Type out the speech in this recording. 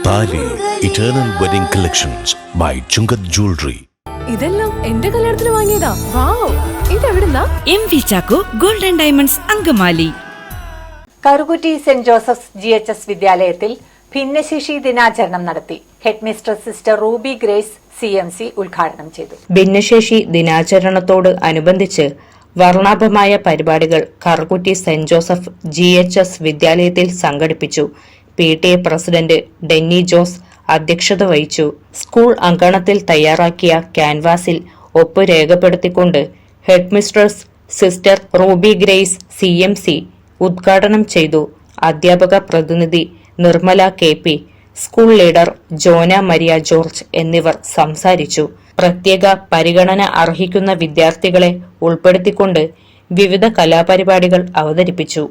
താലി eternal wedding collections by Chungath jewellery. ഇതെല്ലാം എന്റെ കല്യാണത്തിന് വാങ്ങിയതാ. വാവ്, ഇതെവിടുന്നാ? MV Chacko golden diamonds Angamaly. Karukutty saint Joseph's GHS വിദ്യാലയത്തിൽ ഭിന്നശേഷി ദിനാചരണം നടത്തി. Head mistress sister Ruby Grace CMC ഉദ്ഘാടനം ചെയ്തു. ഭിന്നശേഷി ദിനാചരണത്തോട് അനുബന്ധിച്ച് വർണ്ണാഭമായ പരിപാടികൾ കറുകുറ്റി സെന്റ് ജോസഫ് GHS വിദ്യാലയത്തിൽ സംഘടിപ്പിച്ചു. PTA പ്രസിഡന്റ് ഡെന്നി ജോസ് അധ്യക്ഷത വഹിച്ചു. സ്കൂൾ അങ്കണത്തിൽ തയ്യാറാക്കിയ ക്യാൻവാസിൽ ഒപ്പ് രേഖപ്പെടുത്തിക്കൊണ്ട് head mistress sister Ruby Grace CMC ഉദ്ഘാടനം ചെയ്തു. അധ്യാപക പ്രതിനിധി Nirmala KP, school leader Jona Maria George എന്നിവർ സംസാരിച്ചു. പ്രത്യേക പരിഗണന അർഹിക്കുന്ന വിദ്യാർത്ഥികളെ ഉൾപ്പെടുത്തിക്കൊണ്ട് വിവിധ കലാപരിപാടികൾ അവതരിപ്പിച്ചു.